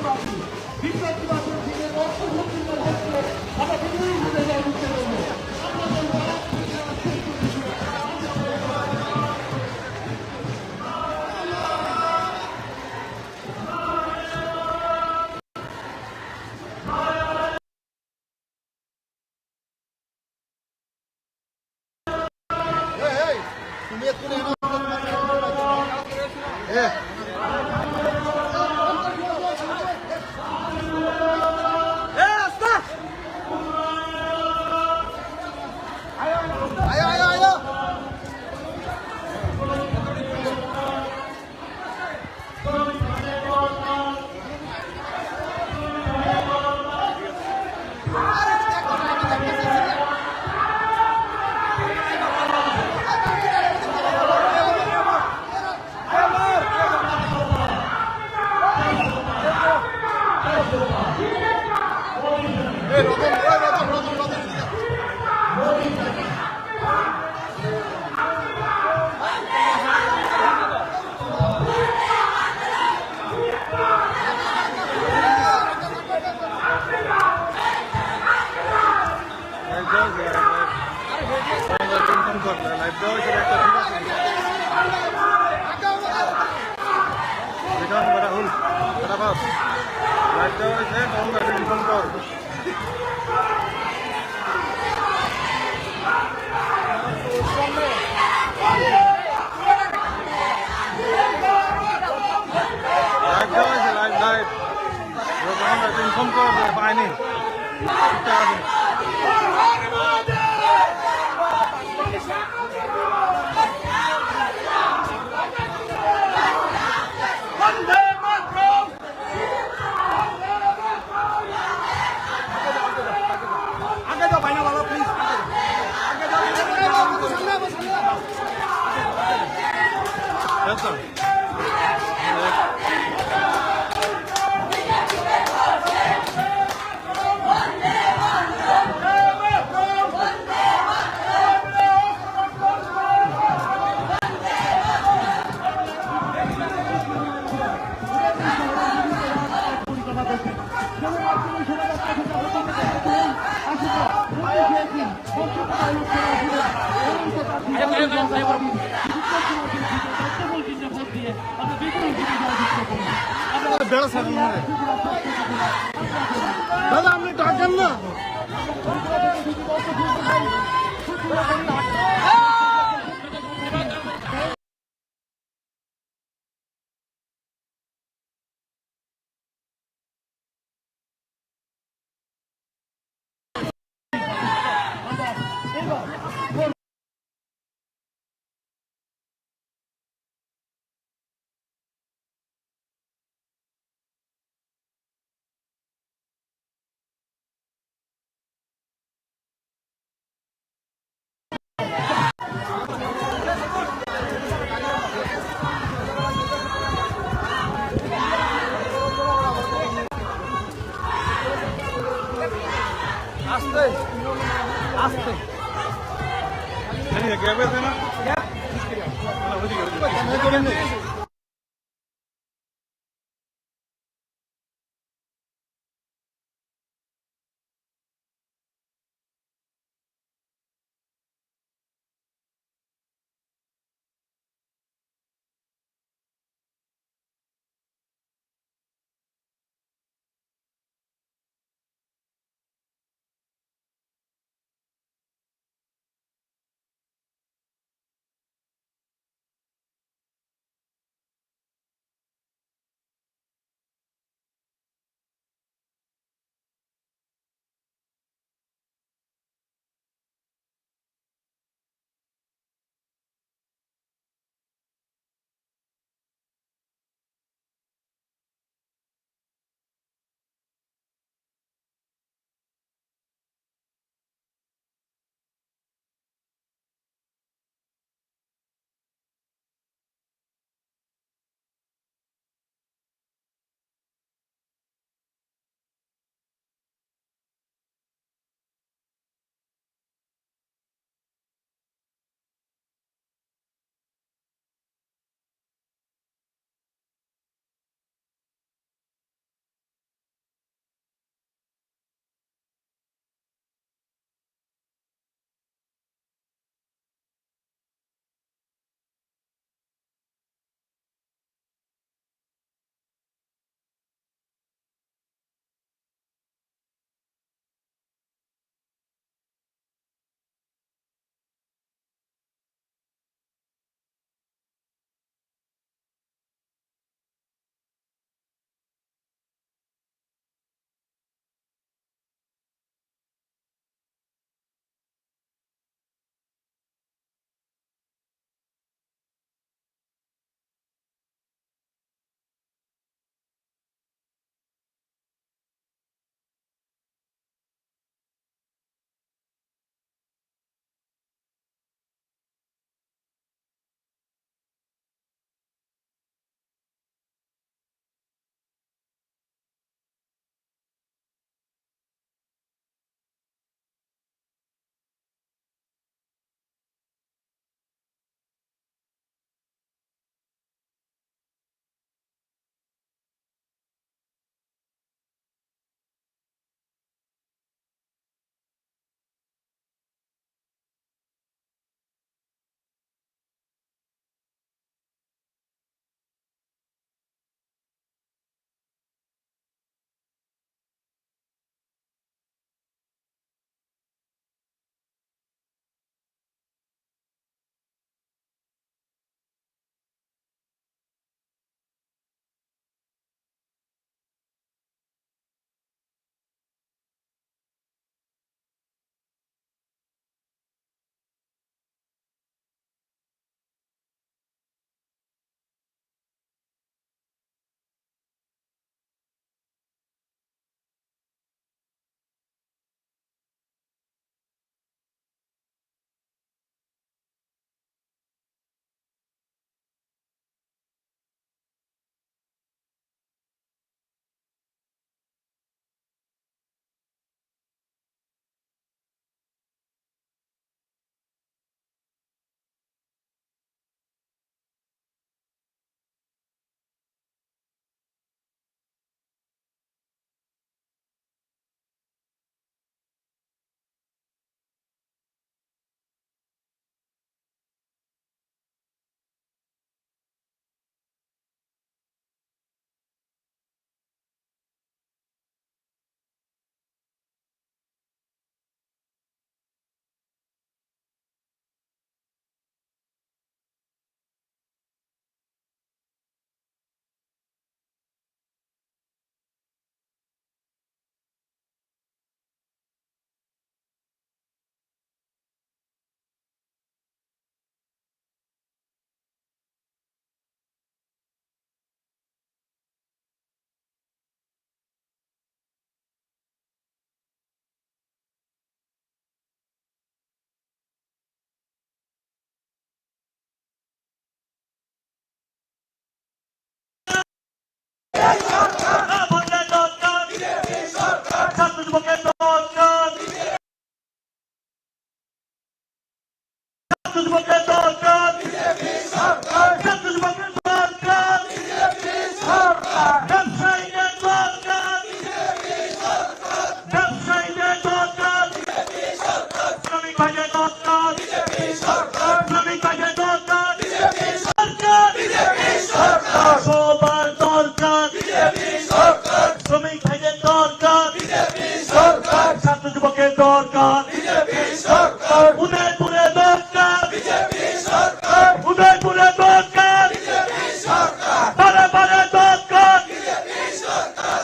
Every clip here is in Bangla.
রাষ্ট্রবাদী বিপ্লবীবাদের দিকে অর্থশক্তির হচ্ছে আমরা বিভিন্নভাবে যুক্ত করবো। তুমি এক্ষুনি ইনফর্ম করে পায়নি। আগে যাও ভাই না ভালো প্লিজ আগে যাও দাদা আপনি ডাকেন না আস্তে আস্তে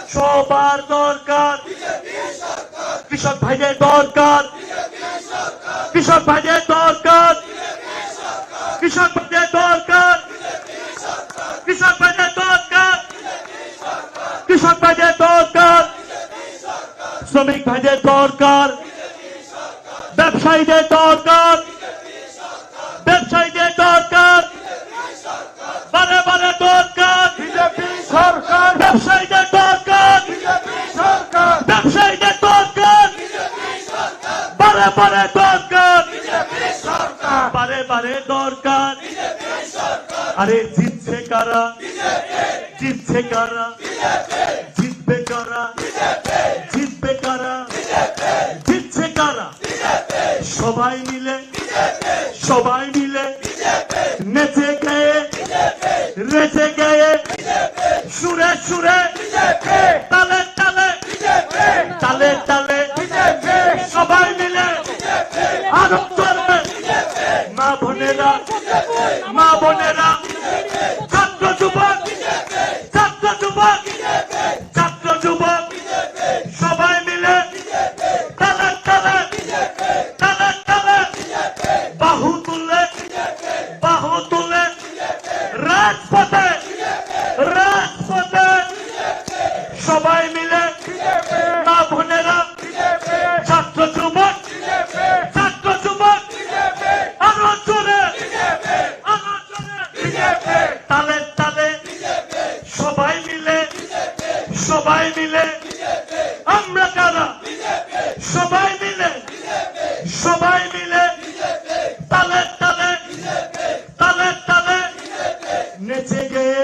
সবার দরকার কৃষক ভাইদের দরকার কৃষক ভাইদের দরকার কৃষক ভাইদের দরকার কৃষক ভাইদের দরকার কৃষক ভাইদের দরকার শ্রমিক ভাইদের দরকার ব্যবসায়ীদের দরকার ব্যবসায়ীদের দরকার বারে বারে দরকার বিজেপি সরকার ব্যবসায়ীদের দরকার বিজেপি সরকার ব্যবসায়ীদের দরকার বারে বারে দরকার বিজেপি সরকার বারে বারে দরকার আরে জিতছে কারা জিতছে কারা জিতবে কারা জিতবে কারা জিতছে কারা সবাই মিলে নেচে গেয়ে রেচে গেয়ে সুরে সুরে তালে তালে তালে তালে সবাই মিলে আরো চলবে মা বোনেরা ছাত্র যুবক সবাই মিলে তালে তালে তালে তালে বাহু তুলে রাজপথে সবাই মিলে মা বোনেরা ছাত্র যুবক আরো জোরে তালে তালে সবাই মিলে আমরা কারা সবাই মিলে তালে তালে নেচে গেয়ে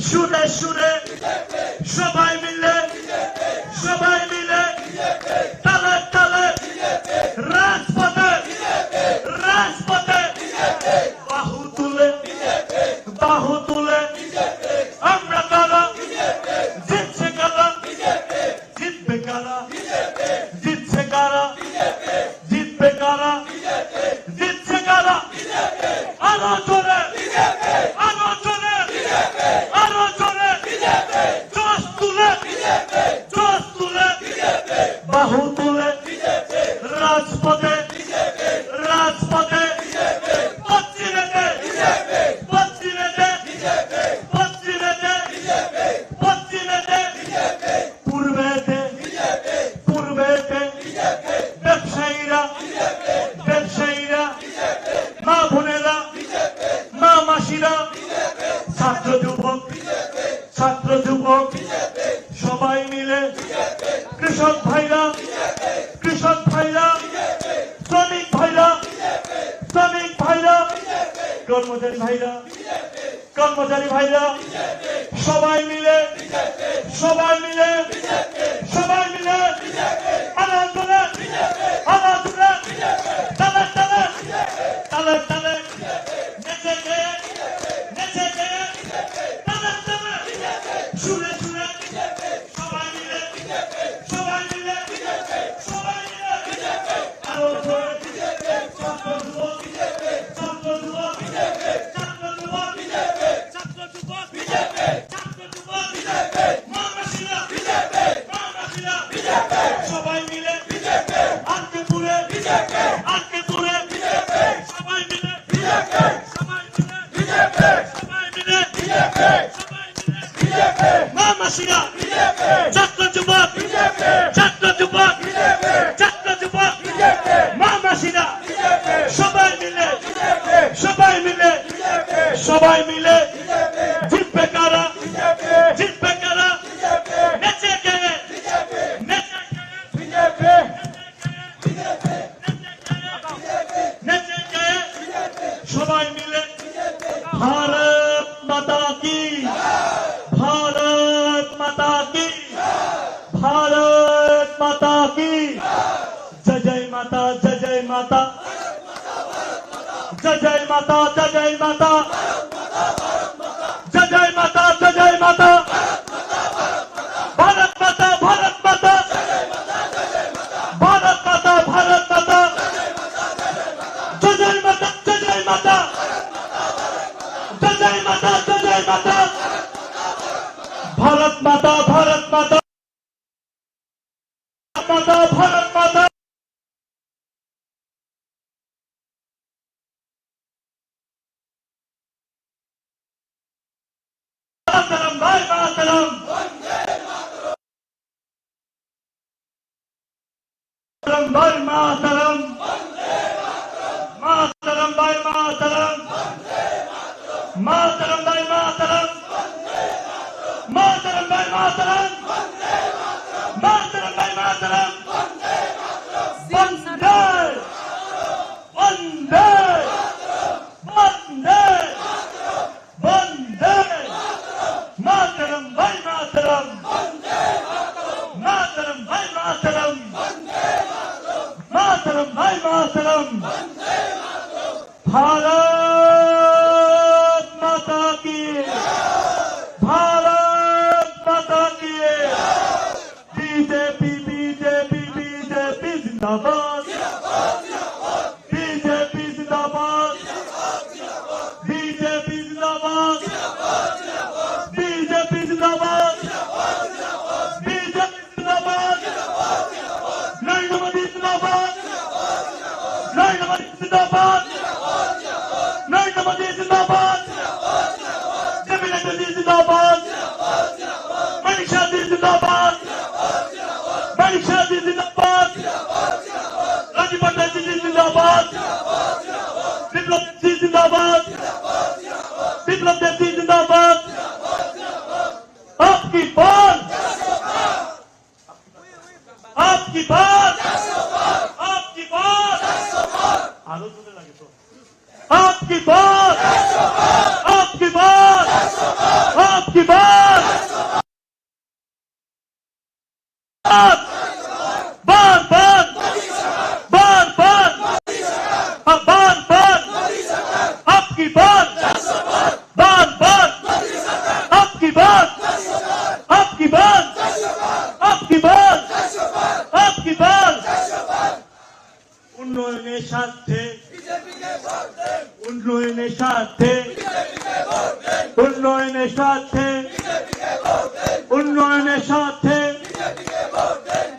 সুরে সুরে সবাই মিলে তালে তালে রাজপথে বাহু তুলে আমরা কারা জিতছে কারা জিতবে কারা জিতছে কারা জিতবে কারা জিতছে কারা আরো জোরে জোশ তুলে বাহু তুলে রাজপথে পূর্বেতে ব্যবসায়ীরা মা বোনেরা মা মাসিরা ছাত্র যুবক সবাই মিলে কৃষক ভাইরা শ্রমিক ভাইরা কর্মচারী ভাইরা সবাই মিলে তালে তালে নেচে গেয়ে সুরে সবাই মিলে আরো জোরে ছাত্র যুবক মা মাসিরা সবাই মিলে আজকে পুরে সবাই মিলে মা মাসিরা ছাত্র যুবক মা মাসিরা সবাই মিলে জিতবে কারা নেচে গেয়ে সবাই মিলে भारत माता की भारत माता की जय जय माता जय जय माता जय जय माता जय जय माता जय जय माता जय जय माता भारत माता भारत माता भारत माता भारत माता जय जय माता जय जय माता जय जय माता जय जय माता মাতা, ভারত মাতা, মাতা, ভারত মাতা। মাতরম ভাই মাতরম, মাতরম ভাই মাতরম, মাতরম ভাই মাতরম, মাতরম ভাই মাতরম, মাতরম ভাই মাতরম, মাতরম ভাই মাতরম। বন্দে বন্দে বন্দে বন্দে মাতরম ভাই মাতরম, মাতরম ভাই মাতরম, মাতরম ভাই মাতরম। भारत माता की, भारत माता की। बीजेपी बीजेपी बीजेपी जिंदाबाद, बीजेपी जिंदाबाद, बीजेपी जिंदाबाद, बीजेपी जिंदाबाद, बीजेपी जिंदाबाद, नरेंद्र मोदी जिंदाबाद, नरेंद्र मोदी जिंदाबाद, नरेंद्र मोदी जिंदाबाद, जमीन जिंदाबाद, मनीषा दी जिंदाबाद, मनीषा दी जिंदाबाद, राजीव पटेल जी जिंदाबाद, विप्लव जी जिंदाबाद, विप्लव देव जी जिंदाबाद। आपकी बात, आपकी बात, आपकी बात, आरो जोरे लगे तो आपकी बात, आपकी बात, आपकी बात, बात बात बात बात बात बात, आपकी बात, बात बात, आपकी बात, आपकी बात, आपकी बात, आपकी बात। উন্নয়নের স্বার্থে, উন্নয়নের স্বার্থে, উন্নয়নের স্বার্থে, উন্নয়নের স্বার্থে,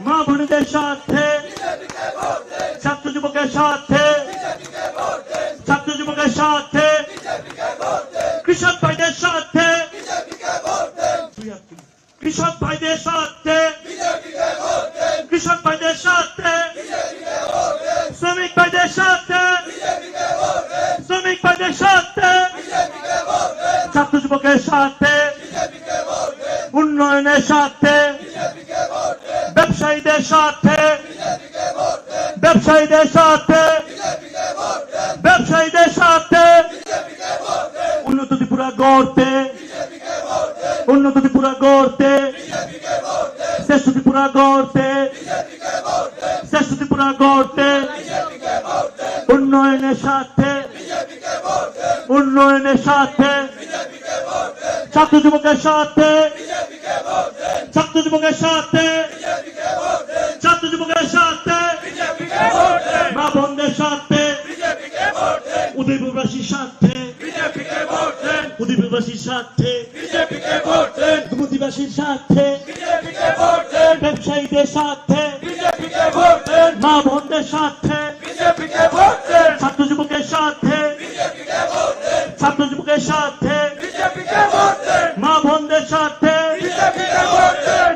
মা বোনদের স্বার্থে, ছাত্র যুবকের স্বার্থে, ছাত্র যুবকের স্বার্থে, কৃষক ভাইদের স্বার্থে, কৃষক ভাইদের স্বার্থে, কৃষক ভাইদের স্বার্থে, শ্রমিক ভাইদের স্বার্থে, শ্রমিক ভাইদের স্বার্থে, ছাত্র যুবকের স্বার্থে, উন্নয়নের স্বার্থে, ব্যবসায়ীদের স্বার্থে, ব্যবসায়ীদের স্বার্থে, ব্যবসায়ীদের স্বার্থে, উন্নত ত্রিপুরা গড়তে, উন্নত ত্রিপুরা গড়তে, শ্রেষ্ঠ ত্রিপুরা গড়তে, শ্রেষ্ঠ ত্রিপুরা গড়তে, উন্নয়নের স্বার্থে, উন্নয়নের স্বার্থে, ছাত্র যুবকের স্বার্থে, ছাত্র যুবকের স্বার্থে, ছাত্র যুবকের স্বার্থে, মা বোনদের স্বার্থে, উদয়পুরবাসীর স্বার্থে, উদয়পুরবাসীর স্বার্থে, দুমতিবাসীর স্বার্থে, ব্যবসায়ীদের স্বার্থে, মা বোনদের স্বার্থে, ছাত্র যুবকের স্বার্থে, ছাত্র যুবকের স্বার্থে, মা বোনদের স্বার্থে,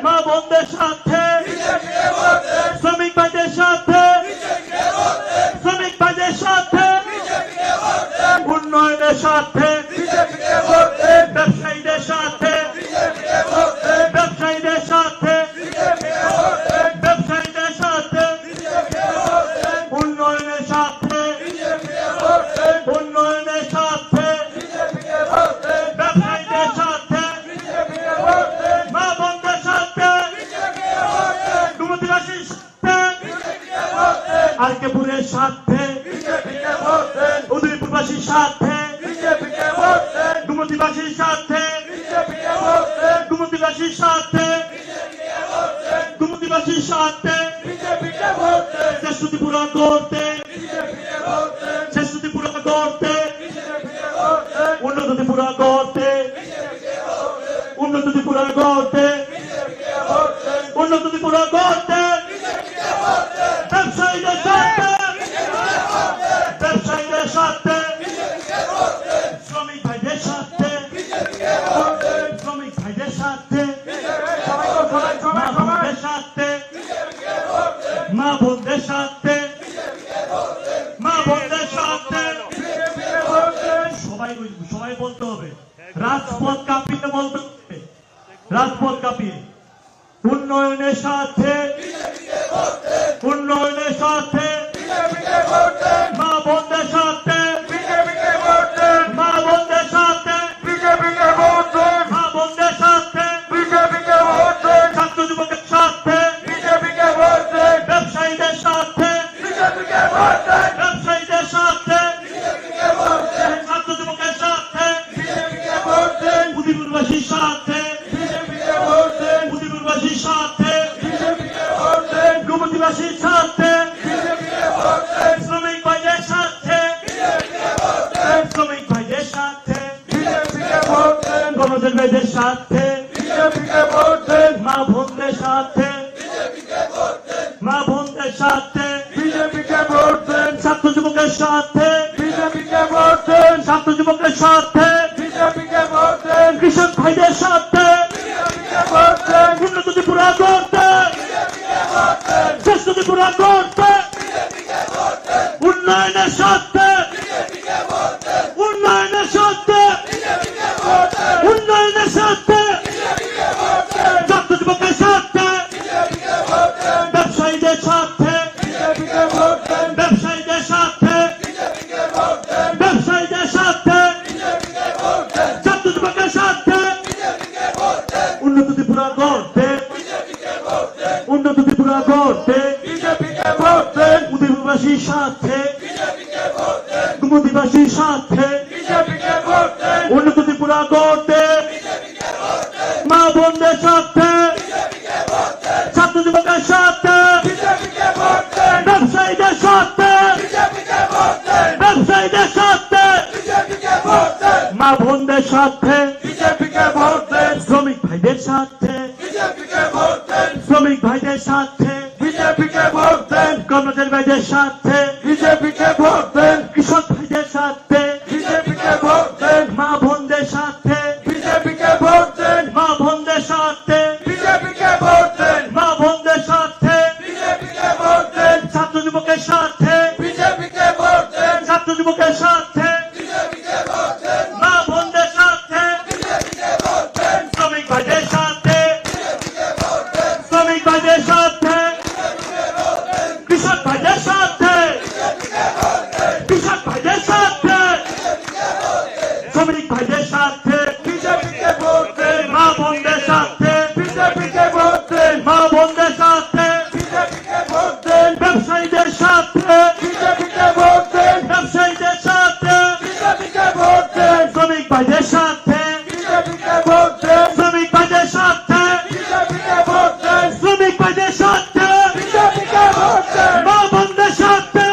মা বোনদের স্বার্থে, শ্রমিক ভাইদের স্বার্থে, শ্রমিক ভাইদের স্বার্থে, উন্নয়নের স্বার্থে, ব্যবসায়ীদের স্বার্থে, ব্যবসায়ীদের স্বার্থে, ব্যবসায়ীদের স্বার্থে, উন্নয়নের স্বার্থে, উন্নয়নের স্বার্থে, ব্যবসায়ীদের স্বার্থে, মা বোনদের স্বার্থে, দুমতিবাসীর স্বার্থে, আরকেপুরের স্বার্থে, উদয়পুরবাসীর স্বার্থে, দুমতিবাসীর স্বার্থে, দুমতিবাসীর স্বার্থে, দুমতিবাসীর স্বার্থে, শ্রেষ্ঠ ত্রিপুরা গড়তে, শ্রেষ্ঠ ত্রিপুরা গড়তে, উন্নত ত্রিপুরা গড়তে, উন্নত উন্নত ত্রিপুরা গড়তে, উন্নত ত্রিপুরা গড়তে, ব্যবসায়ীদের স্বার্থে, ব্যবসায়ীদের স্বার্থে, শ্রমিক ভাইদের স্বার্থে, শ্রমিক ভাইদের স্বার্থে, মা বোনদের স্বার্থে, মা বোনদের স্বার্থে, মা বোনদের স্বার্থে, সবাই বলতে হবে, রাজপথ কাঁপিয়ে বলতে হবে, রাজপথ কাঁপিয়ে উন্নয়নের স্বার্থে, উন্নয়নের স্বার্থে, মা বোনদের স্বার্থে, মা বোনদের স্বার্থে, মা বোনদের স্বার্থে, ছাত্র যুবকের স্বার্থে, ব্যবসায়ীদের স্বার্থে, ব্যবসায়ীদের স্বার্থে, ছাত্র যুবকের স্বার্থে, উদয়পুরবাসীর স্বার্থে, উদয়পুরবাসীর স্বার্থে, যুবতীবাসীর স্বার্থে, শ্রমিক ভাইদের স্বার্থে, শ্রমিক ভাইদের স্বার্থে, গণদের ভাইদের স্বার্থে, মা বোনদের স্বার্থে, মা বোনদের স্বার্থে, ছাত্র যুবকের স্বার্থে, ছাত্র যুবকের স্বার্থে, কৃষক ভাইদের স্বার্থে, উন্নত ত্রিপুরা করতে, শ্রেষ্ঠ ত্রিপুরা করতে, উন্নয়নের স্বার্থে, উন্নয়নের স্বার্থে, উন্নয়নের স্বার্থে, ছাত্র যুবকের স্বার্থে, ব্যবসায়ীদের স্বার্থে, ব্যবসায়ীদের স্বার্থে, ব্যবসায়ীদের স্বার্থে, ছাত্র যুবকের স্বার্থে, উন্নত ত্রিপুরা করতে, উন্নত ত্রিপুরা করতে, উদয়পুরবাসীর স্বার্থে, দুমতিবাসীর স্বার্থে, উন্নত ত্রিপুরা করতে, মা বোনদের স্বার্থে, ছাত্র যুবকের স্বার্থে, ব্যবসায়ীদের স্বার্থে, ব্যবসায়ীদের স্বার্থে, মা বোনদের স্বার্থে, শ্রমিক ভাইদের স্বার্থে, শ্রমিক ভাইদের স্বার্থে, কর্মচারী ভাইদের স্বার্থে, কৃষক ভাইদের স্বার্থে, মা বোনদের স্বার্থে, মা বোনদের স্বার্থে, মা বোনদের স্বার্থে, ছাত্র যুবকের স্বার্থে, ছাত্র যুবকের স্বার্থে, মা বোনদের স্বার্থে, শ্রমিক ভাইদের স্বার্থে, শ্রমিক ভাইদের স্বার্থে, কৃষক ভাইদের স্বার্থে, কৃষক ভাইদের স্বার্থে, শ্রমিক ভাইদের স্বার্থে, মা বোনদের স্বার্থে, মা বোনদের স্বার্থে, ব্যবসায়ীদের স্বার্থে, ব্যবসায়ীদের স্বার্থে, শ্রমিক ভাইদের স্বার্থে, শ্রমিক ভাইদের স্বার্থে, শ্রমিক ভাইদের স্বার্থে, মা বোনদের স্বার্থে,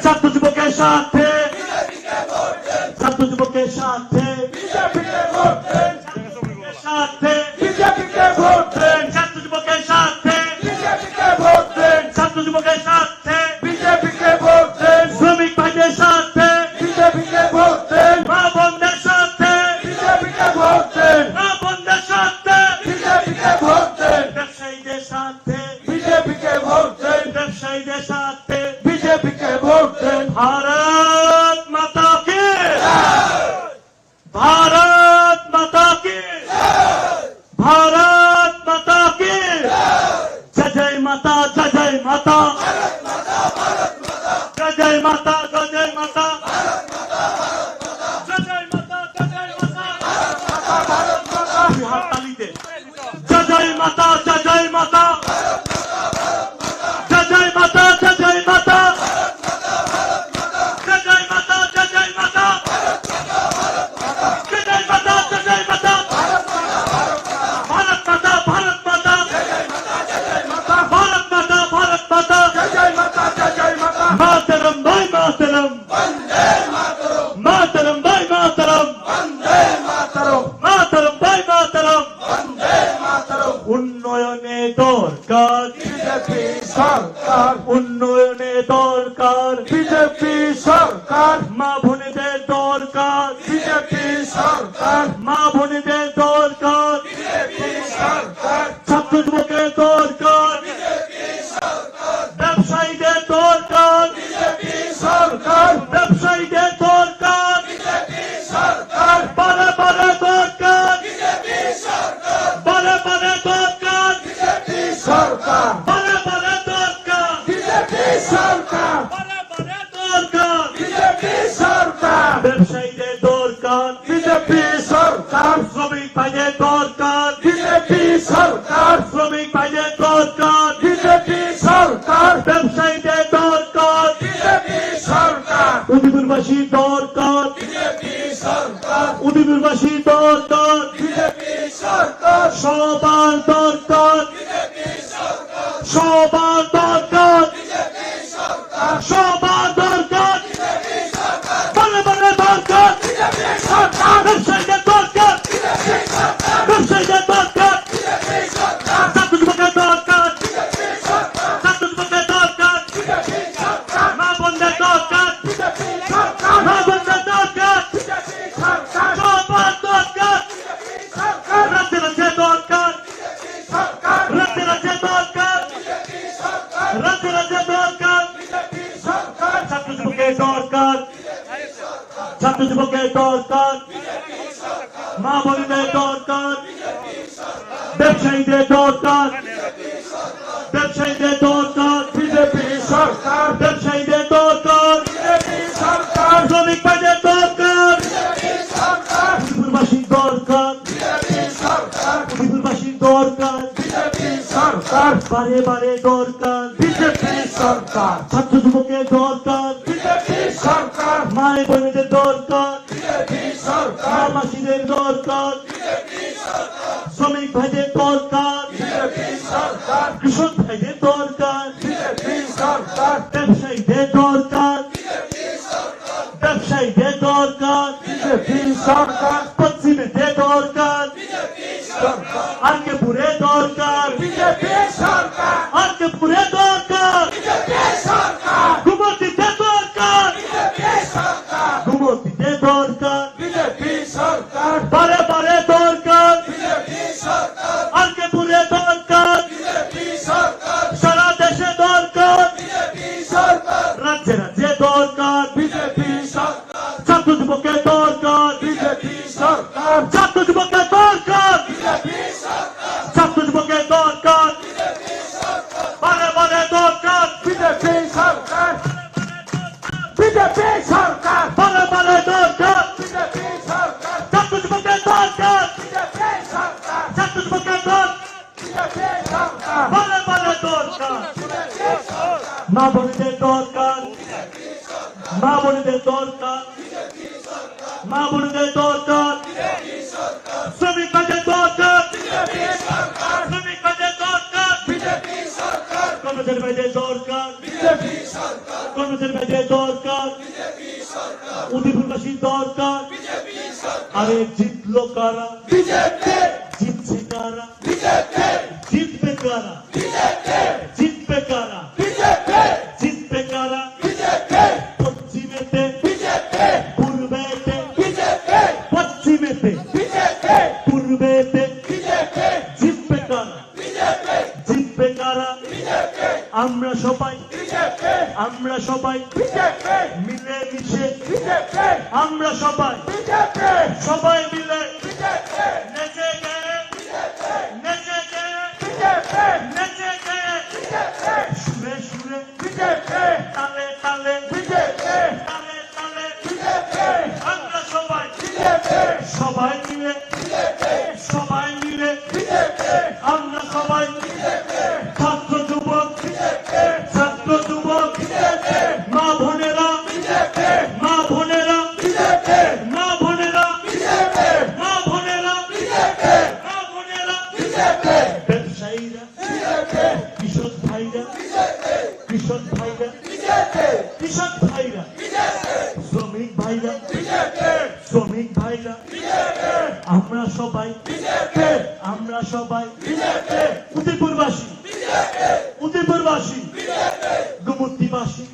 ছাত্র যুবকের স্বার্থে, ছাত্র যুবকের স্বার্থে, স্বার্থে, ছাত্র যুবকের স্বার্থে, ছাত্র যুবকের স্বার্থে, শ্রমিক ভাইদের স্বার্থে, মা বোনদের স্বার্থে, মা বোনদের স্বার্থে, ব্যবসায়ীদের স্বার্থে, ব্যবসায়ীদের স্বার্থে, भारत माता की, भारत माता की, भारत माता की, जय जय माता, जय जय माता, जय जय माता, जय जय माता, जय जय माता, जय जय माता, हाथ ताली दे, जय जय माता, जय जय माता, जय जय माता, जय जय माता, जय जय माता, जय जय माता, जय जय माता, जय जय माता, भारत माता, भारत माता, भारत माता, भारत माता, मातरम भाई मातरम, मातरम भाई मातरम, मातरम भाई সরকার বারে বারে দরকার বিজেপি সরকার বারে বারে দরকার বিজেপি সরকার ব্যবসায়ীদের দরকার বিজেপি সরকার শ্রমিক ভাইদের দরকার বিজেপি সরকার শ্রমিক ভাইদের দরকার বিজেপি সরকার ব্যবসায়ীদের দরকার বিজেপি সরকার উদয়পুরবাসীর দরকার বিজেপি সরকার উদয়পুরবাসীর দরকার বিজেপি সরকার সবার দরকার বিজেপি সরকার সবার দরকার বিজেপি সরকার সবার দরকার বিজেপি সরকার বারে বারে দরকার বিজেপি সরকার ব্যবসায়ীদের দরকার বিজেপি সরকার ব্যবসায়ীদের দরকার বিজেপি সরকার ছাত্র যুবকের দরকার বিজেপি সরকার ছাত্র যুবকের দরকার বিজেপি সরকার মা বোনদের দরকার বিজেপি সরকার মা বোনদের দরকার বিজেপি সরকার সবার দরকার বিজেপি সরকার রাজ্যে রাজ্যে দরকার বিজেপি সরকার রাজ্যে রাজ্যে দরকার বিজেপি সরকার রাজ্যে রাজ্যে দরকার বিজেপি সরকার ছাত্র যুবকের দরকার ছাত্র যুবকের দরকার মা বোনদের দরকার ব্যবসায়ীদের দরকার ব্যবসায়ীদের দরকার বিজেপি সরকার ব্যবসায়ীদের দরকার বিজেপি সরকার শ্রমিক ভাইদের দরকার বিজেপি সরকার উদয়পুরবাসীর দরকার বিজেপি সরকার উদয়পুরবাসীর দরকার বিজেপি সরকার বারে বারে দরকার বিজেপি সরকার ছাত্র যুবকের দরকার বিজেপি সরকার মায়ের বোনেদের দরকার বিজেপি সরকার মাসিদের দরকার শ্রমিক ভাইদের দরকার বিজেপি সরকার কৃষক ভাইদের দরকার বিজেপি সরকার ব্যবসায়ীদের দরকার ব্যবসায়ীদের দরকার বিজেপি সরকার পশ্চিমেদের দরকার সরকার আরকেপুরে দরকার বিজেপি সরকার আরকেপুরে দরকার বিজেপি সরকার ঘুমতিতে দরকার বিজেপি সরকার ঘুমতিতে দরকার বিজেপি সরকার বারে বারে দরকার বিজেপি সরকার আরকেপুরে দরকার বিজেপি সরকার সারা দেশে দরকার বিজেপি সরকার রাজ্যে রাজ্যে দরকার বিজেপি সরকার ছাত্র যুবকের দরকার বিজেপি সরকার ছাত্র যুবকের দরকার বিজেপি সরকার ছাত্র যুবকের দরকার বারে বারে দরকার বিজেপি সরকার বিজেপি সরকার বারে বারে দরকার বিজেপি সরকার ছাত্র যুবকের দরকার বিজেপি সরকার ছাত্র যুবকের দরকার বিজেপি সরকার বারে বারে দরকার মা বোনদের দরকার মা বোনদের দরকার মা বোনদের দরকার শ্রমিক ভাইদের দরকার শ্রমিক ভাইদের দরকার বিজেপি সরকার কর্মচারী ভাইদের দরকার বিজেপি সরকার কর্মচারী ভাইদের দরকার উদয়পুরবাসীর দরকার আরে জিতলো কারা বিজেপি জিতছে কারা বিজেপি জিতবে কারা জিতবে কারা বিজেপি জিতবে কারা বিজেপি পশ্চিমেতে বিজেপি পূর্বেতে বিজেপি পশ্চিমেতে বিজেপি পূর্বেতে বিজেপি জিতবে কারা বিজেপি জিতবে কারা বিজেপি আমরা সবাই বিজেপি আমরা সবাই বিজেপি মিলে মিশে বিজেপি আমরা সবাই বিজেপি সবাই মিলে বিজেপি নেচে গেয়ে নেচে গেয়ে বিজেপি নেচে গেয়ে বিজেপি সুরে সুরে বিজেপি তালে তালে বিজেপি তালে তালে বিজেপি আমরা সবাই বিজেপি সবাই মিলে সবাই মিলে বিজেপি আমরা সবাই ছাত্র যুবক ছাত্র যুবক মা বোনেরা মা বোনেরা মা বোনেরা মা বোনেরা মা বোনেরা ব্যবসায়ীরা কৃষক ভাইরা কৃষক ভাইরা কৃষক ভাইরা শ্রমিক ভাইরা শ্রমিক ভাইরা আমরা সবাই আমরা সবাই উদয়পুরবাসী উদয়পুরবাসী গুমতিবাসী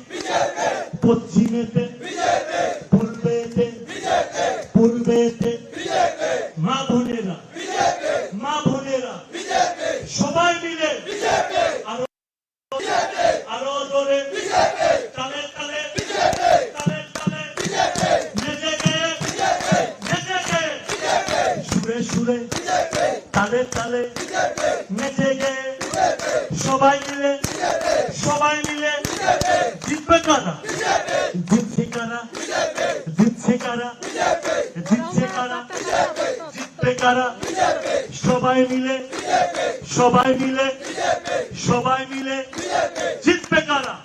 পশ্চিমেতে পূর্বেতে পূর্বেতে মা বোনেরা সবাই মিলে আরো আরো জোরে তালে তালে তালে তালে নেচে গেয়ে নেচে গেয়ে সুরে সুরে তালে তালে নেচে গেয়ে সবাই মিলে জিতবে কারা? জিতছে কারা? জিতছে কারা? জিতছে কারা? জিতবে কারা? সবাই মিলে জিতবে কারা?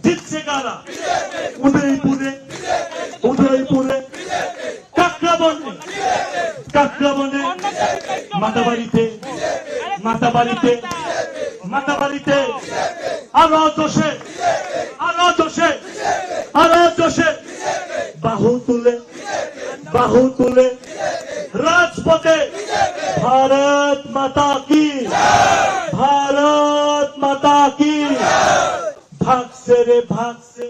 জিতছে কারা? উদয়পুরে কাকরাবনে মাতাবাড়িতে আরো জোশে বাহু তুলে রাজপথে ভারত মাতা কি ভাগছে রে ভাগছে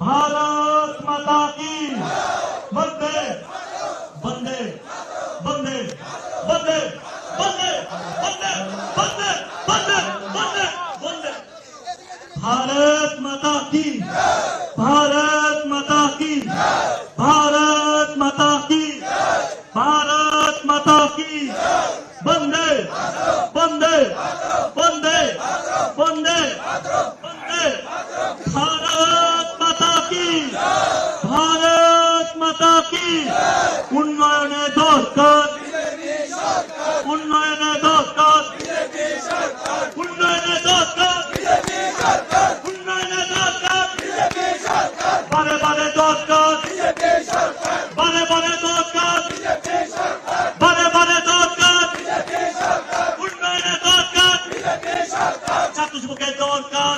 भारत माता की वंदे वंदे वंदे वंदे वंदे वंदे वंदे वंदे वंदे वंदे भारत माता की भारत माता की भारत माता की भारत माता की वंदे वंदे वंदे वंदे वंदे भारत माता की भारत माता की उन्नयने दरकार उन्नयने दरकार उन्नयने दरकार उन्नयने दरकार बारे बारे दरकार बारे बारे दरकार बारे बारे दरकार उन्नयने दरकार ছাত্র যুবকের দরকার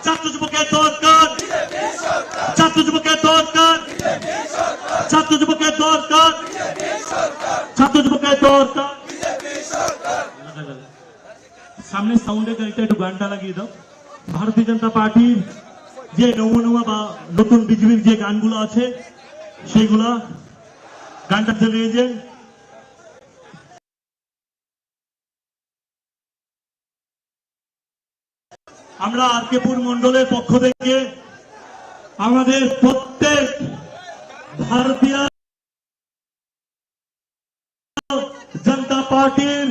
ছাত্র যুবকের দরকার ছাত্র যুবকের দরকার ছাত্র যুবকের দরকার ছাত্র যুবকের দরকার সামনে সাউন্ডে একটা একটু গানটা লাগিয়ে দাও। ভারতীয় জনতা পার্টির যে নমুনা বা নতুন বিজেপির যে গানগুলো আছে সেইগুলা গানটা চালিয়ে যে আমরা আরকেপুর মন্ডলের পক্ষ থেকে আমাদের প্রত্যেক ভারতীয় জনতা পার্টির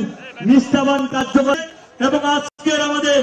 নিষ্ঠাবান কার্যকর এবং আজকের আমাদের